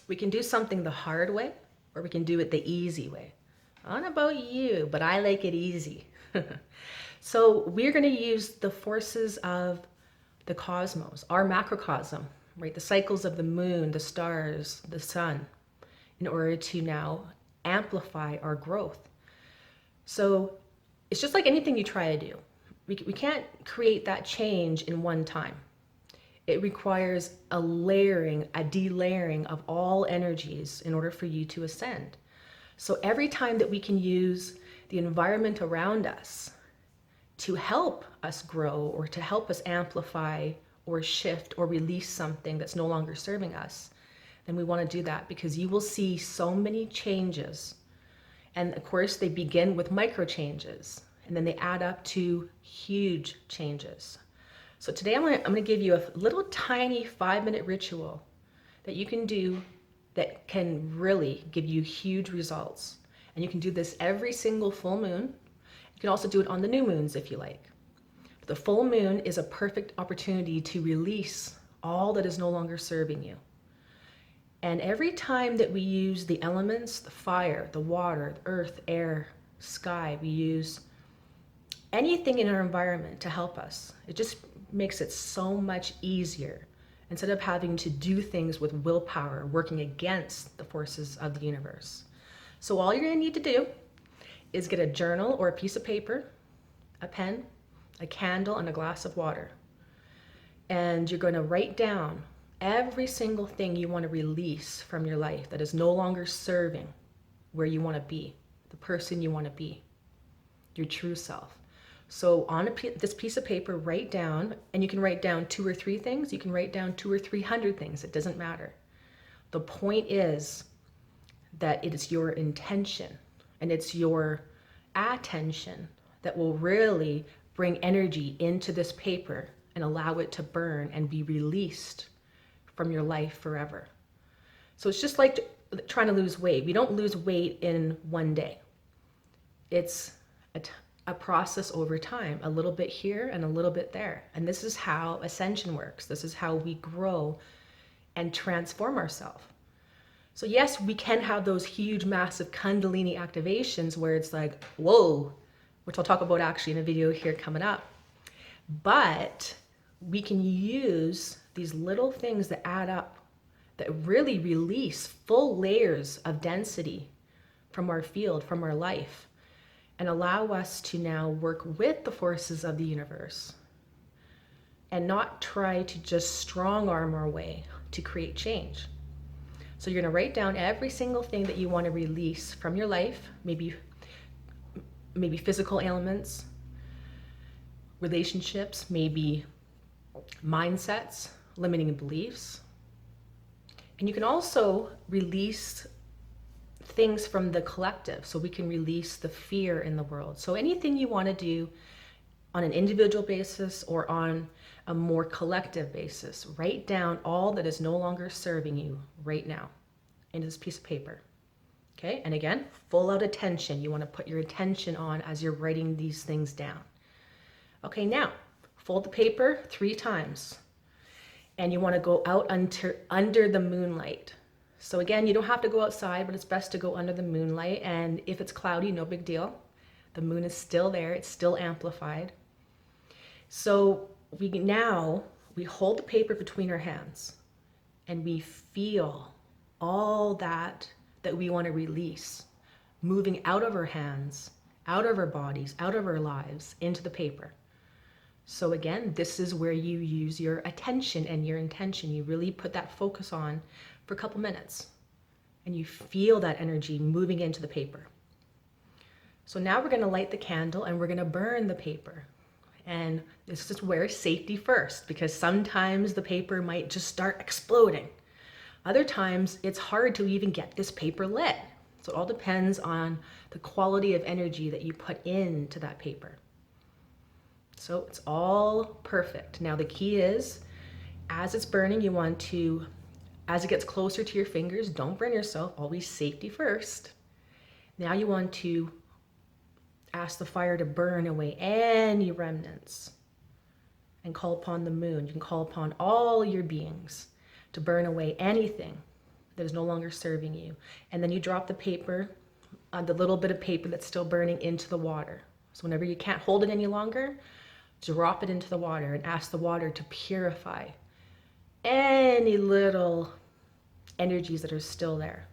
We can do something the hard way, or we can do it the easy way. I don't know about you, but I like it easy. So we're going to use the forces of the cosmos, our macrocosm, right? The cycles of the moon, the stars, the sun, in order to now amplify our growth. So it's just like anything you try to do. We can't create that change in one time. It requires a layering, a delayering of all energies in order for you to ascend. So every time that we can use the environment around us to help us grow or to help us amplify or shift or release something that's no longer serving us, then we want to do that, because you will see so many changes. And of course, they begin with micro changes, and then they add up to huge changes. So today I'm going to give you a little tiny 5-minute ritual that you can do that can really give you huge results. And you can do this every single full moon. You can also do it on the new moons if you like. But the full moon is a perfect opportunity to release all that is no longer serving you. And every time that we use the elements, the fire, the water, the earth, air, sky, we use anything in our environment to help us. It just makes it so much easier instead of having to do things with willpower, working against the forces of the universe. So all you're going to need to do is get a journal or a piece of paper, a pen, a candle, and a glass of water. And you're going to write down every single thing you want to release from your life that is no longer serving where you want to be, the person you want to be, your true self. So on this piece of paper, write down, and you can write down 2 or 3 things. You can write down 200 or 300 things. It doesn't matter. The point is that it is your intention and it's your attention that will really bring energy into this paper and allow it to burn and be released from your life forever. So it's just like trying to lose weight. We don't lose weight in one day. It's a process over time, a little bit here and a little bit there. And this is how ascension works. This is how we grow and transform ourselves. So yes, we can have those huge, massive Kundalini activations where it's like, whoa, which I'll talk about actually in a video here coming up. But we can use these little things that add up, that really release full layers of density from our field, from our life, and allow us to now work with the forces of the universe and not try to just strong arm our way to create change. So you're going to write down every single thing that you want to release from your life, maybe physical ailments, relationships, maybe mindsets, limiting beliefs. And you can also release things from the collective, so we can release the fear in the world. So anything you want to do on an individual basis or on a more collective basis, write down all that is no longer serving you right now into this piece of paper. Okay, and again, full out attention. You want to put your attention on as you're writing these things down. Okay, now fold the paper 3 times, and you want to go out under the moonlight. So again, you don't have to go outside, but it's best to go under the moonlight. And if it's cloudy, no big deal. The moon is still there. It's still amplified. So we hold the paper between our hands and we feel all that we want to release moving out of our hands, out of our bodies, out of our lives into the paper. So again, this is where you use your attention and your intention. You really put that focus on for a couple minutes and you feel that energy moving into the paper. So now we're going to light the candle and we're going to burn the paper. And this is where safety first, because sometimes the paper might just start exploding. Other times it's hard to even get this paper lit. So it all depends on the quality of energy that you put into that paper. So it's all perfect. Now the key is, as it's burning, you want to, as it gets closer to your fingers, don't burn yourself, always safety first. Now you want to ask the fire to burn away any remnants and call upon the moon. You can call upon all your beings to burn away anything that is no longer serving you. And then you drop the paper, the little bit of paper that's still burning, into the water. So whenever you can't hold it any longer, drop it into the water and ask the water to purify any little energies that are still there.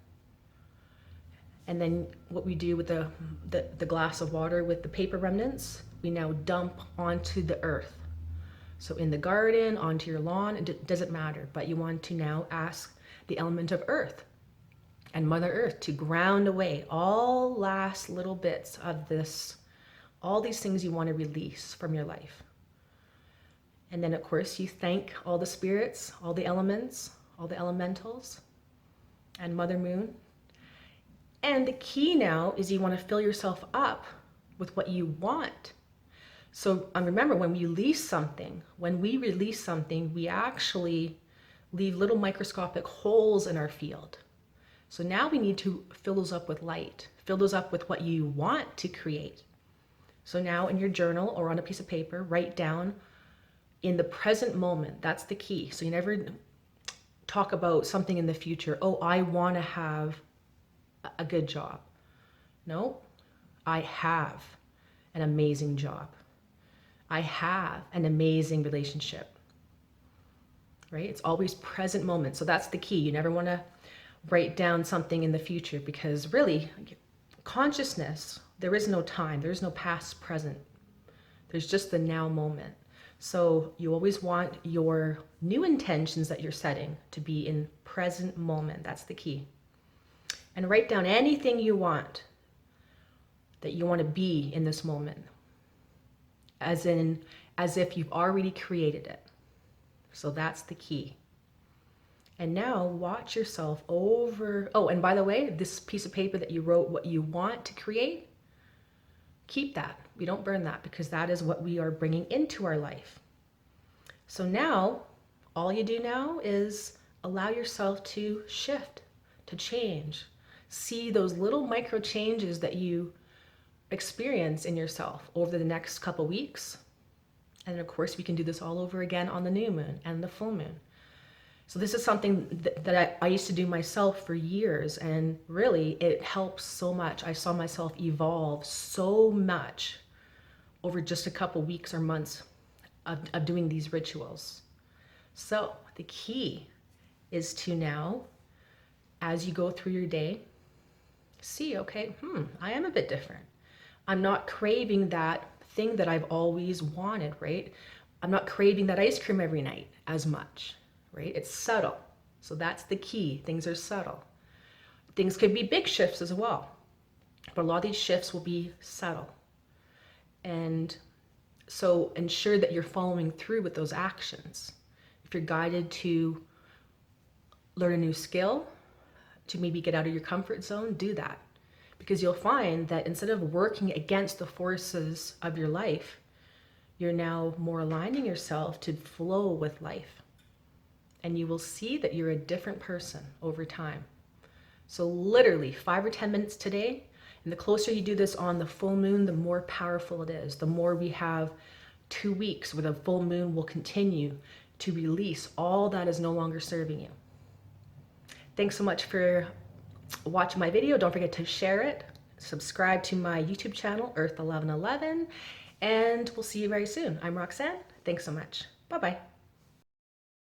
And then what we do with the glass of water with the paper remnants, we now dump onto the earth. So in the garden, onto your lawn, it doesn't matter, but you want to now ask the element of earth and Mother Earth to ground away all last little bits of this, all these things you want to release from your life. And then of course you thank all the spirits, all the elements, all the elementals, and Mother Moon. And the key now is you want to fill yourself up with what you want. So remember, when we release something, we actually leave little microscopic holes in our field. So now we need to fill those up with light, fill those up with what you want to create. So now in your journal or on a piece of paper, write down in the present moment. That's the key. So you never talk about something in the future. Oh, I want to have a good job. No, I have an amazing job. I have an amazing relationship, right? It's always present moment. So that's the key. You never want to write down something in the future, because really consciousness, there is no time. There's no past, present. There's just the now moment. So you always want your new intentions that you're setting to be in present moment. That's the key. And write down anything you want that you want to be in this moment, as if you've already created it. So that's the key. And now watch yourself over. Oh, and by the way, this piece of paper that you wrote what you want to create, keep that. We don't burn that, because that is what we are bringing into our life. So now all you do now is allow yourself to shift, to change. See those little micro changes that you experience in yourself over the next couple weeks. And of course, we can do this all over again on the new moon and the full moon. So this is something that I used to do myself for years, and really it helps so much. I saw myself evolve so much over just a couple weeks or months of doing these rituals. So the key is to now, as you go through your day, see, okay, I am a bit different. I'm not craving that thing that I've always wanted, right? I'm not craving that ice cream every night as much, right? It's subtle. So that's the key. Things are subtle. Things could be big shifts as well, but a lot of these shifts will be subtle. And so ensure that you're following through with those actions. If you're guided to learn a new skill, to maybe get out of your comfort zone, do that. Because you'll find that instead of working against the forces of your life, you're now more aligning yourself to flow with life. And you will see that you're a different person over time. So literally 5 or 10 minutes today, and the closer you do this on the full moon, the more powerful it is. The more we have 2 weeks where the full moon will continue to release all that is no longer serving you. Thanks so much for watching my video. Don't forget to share it. Subscribe to my YouTube channel, EARTH1111, and we'll see you very soon. I'm Roxanne. Thanks so much. Bye-bye.